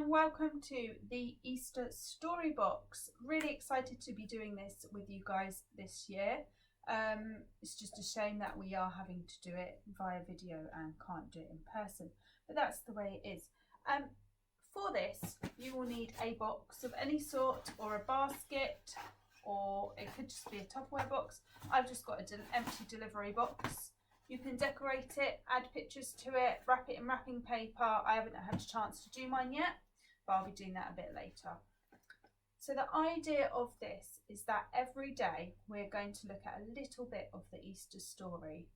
and welcome to the Easter Storybox. Really excited to be doing this with you guys this year. It's just a shame that we are having to do it via video and can't do it in person, but that's the way it is. For this, you will need a box of any sort or a basket, or it could just be a Tupperware box. I've just got an empty delivery box. You can decorate it, add pictures to it, wrap it in wrapping paper. I haven't had a chance to do mine yet, but I'll be doing that a bit later. So the idea of this is that every day we're going to look at a little bit of the Easter story,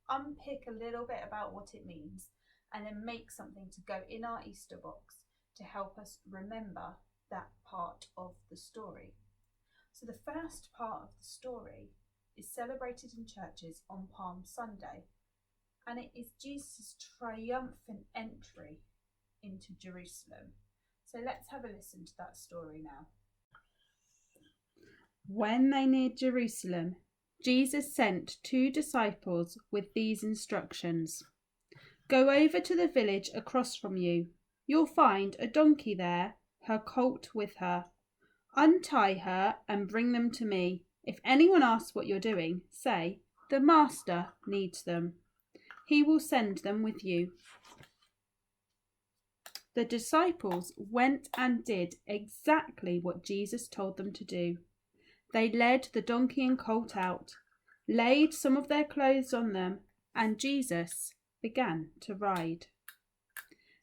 unpick a little bit about what it means, and then make something to go in our Easter box to help us remember that part of the story. So the first part of the story is celebrated in churches on Palm Sunday, and it is Jesus' triumphant entry into Jerusalem. So let's have a listen to that story now. When they neared Jerusalem, Jesus sent 2 disciples with these instructions. Go over to the village across from you. You'll find a donkey there, her colt with her. Untie her and bring them to me. If anyone asks what you're doing, say, the Master needs them. He will send them with you. The disciples went and did exactly what Jesus told them to do. They led the donkey and colt out, laid some of their clothes on them, and Jesus began to ride.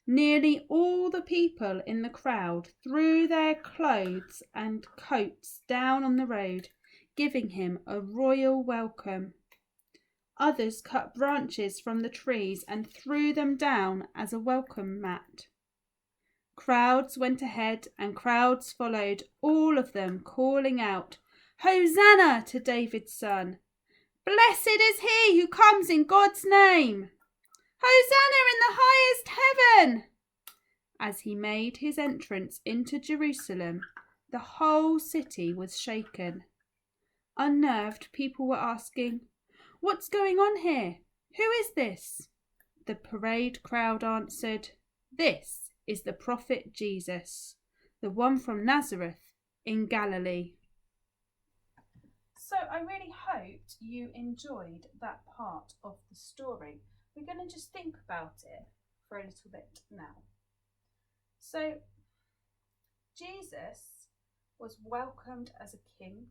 Nearly all the people in the crowd threw their clothes and coats down on the road, giving him a royal welcome. Others cut branches from the trees and threw them down as a welcome mat. Crowds went ahead and crowds followed, all of them calling out, Hosanna to David's son! Blessed is he who comes in God's name! Hosanna in the highest heaven! As he made his entrance into Jerusalem, the whole city was shaken. Unnerved people were asking, What's going on here? Who is this? The parade crowd answered, This is the prophet Jesus, the one from Nazareth in Galilee. So I really hoped you enjoyed that part of the story. We're going to just think about it for a little bit now. So Jesus was welcomed as a king.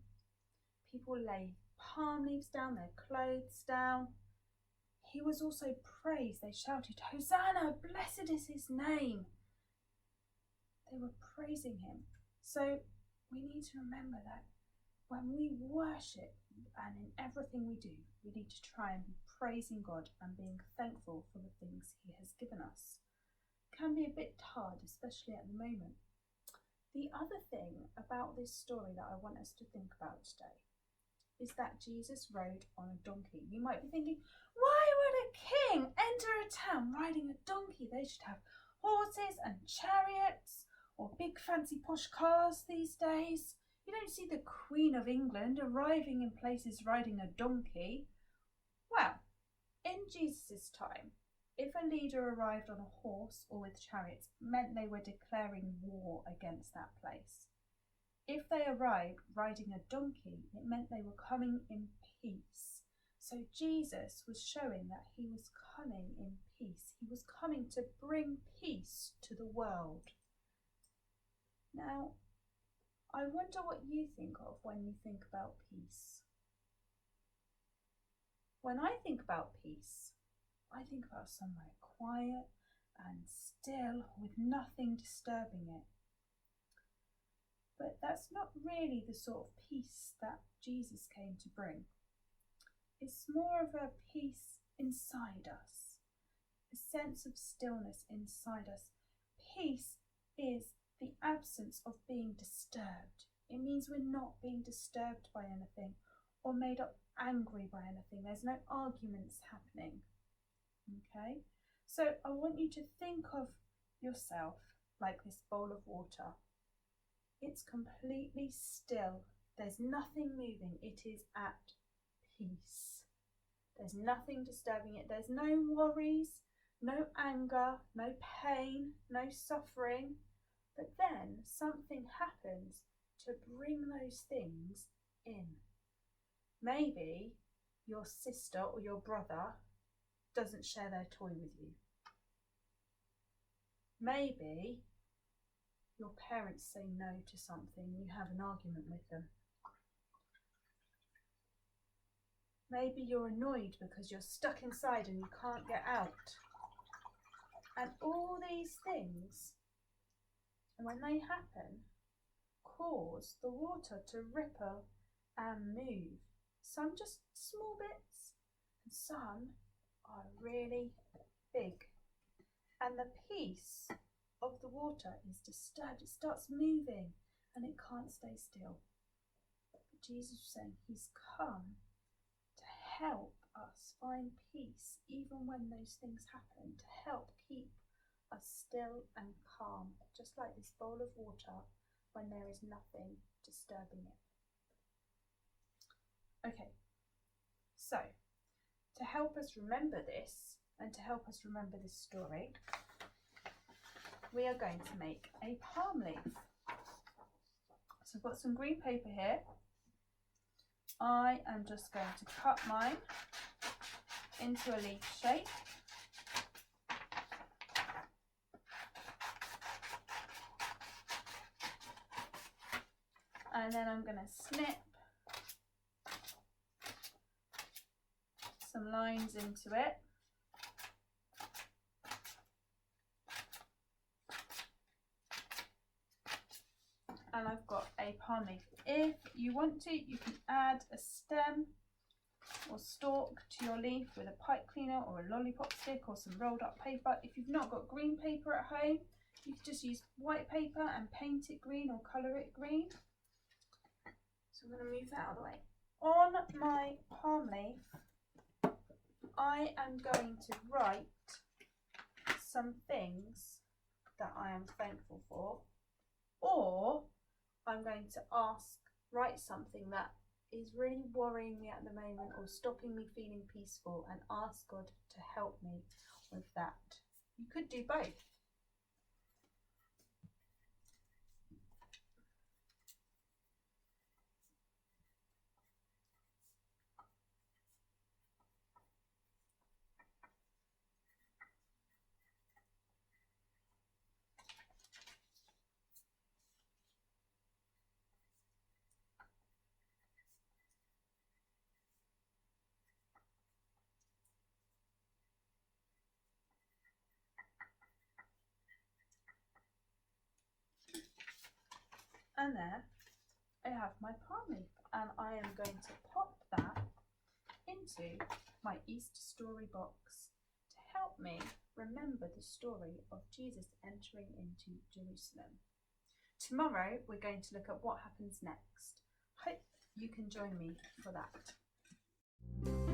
People laid palm leaves down, their clothes down. He was also praised. They shouted, Hosanna, blessed is his name. They were praising him. So we need to remember that when we worship and in everything we do, we need to try and be praising God and being thankful for the things he has given us. It can be a bit hard, especially at the moment. The other thing about this story that I want us to think about today is that Jesus rode on a donkey. You might be thinking, why would a king enter a town riding a donkey? They should have horses and chariots or big fancy posh cars these days. You don't see the Queen of England arriving in places riding a donkey. Well, in Jesus' time, if a leader arrived on a horse or with chariots, it meant they were declaring war against that place. If they arrived riding a donkey, it meant they were coming in peace. So Jesus was showing that he was coming in peace. He was coming to bring peace to the world. Now, I wonder what you think of when you think about peace. When I think about peace, I think about somewhere quiet and still with nothing disturbing it. But that's not really the sort of peace that Jesus came to bring. It's more of a peace inside us, a sense of stillness inside us. Peace is the absence of being disturbed. It means we're not being disturbed by anything or made up angry by anything. There's no arguments happening. Okay? So I want you to think of yourself like this bowl of water. It's completely still. There's nothing moving. It is at peace. There's nothing disturbing it. There's no worries, no anger, no pain, no suffering. But then something happens to bring those things in. Maybe your sister or your brother doesn't share their toy with you. Maybe your parents say no to something, you have an argument with them. Maybe you're annoyed because you're stuck inside and you can't get out. And all these things, when they happen, cause the water to ripple and move. Some just small bits, and some are really big. And the piece of the water is disturbed. It starts moving and it can't stay still. But Jesus is saying he's come to help us find peace even when those things happen, to help keep us still and calm, just like this bowl of water when there is nothing disturbing it. Okay, so to help us remember this and to help us remember this story, we are going to make a palm leaf. So I've got some green paper here. I am just going to cut mine into a leaf shape. And then I'm going to snip some lines into it. And I've got a palm leaf. If you want to, you can add a stem or stalk to your leaf with a pipe cleaner or a lollipop stick or some rolled up paper. If you've not got green paper at home, you can just use white paper and paint it green or colour it green. So I'm going to move that out of the way. On my palm leaf, I am going to write some things that I am thankful for, or I'm going to write something that is really worrying me at the moment or stopping me feeling peaceful, and ask God to help me with that. You could do both. And there I have my palm leaf, and I am going to pop that into my Easter story box to help me remember the story of Jesus entering into Jerusalem. Tomorrow we're going to look at what happens next. Hope you can join me for that.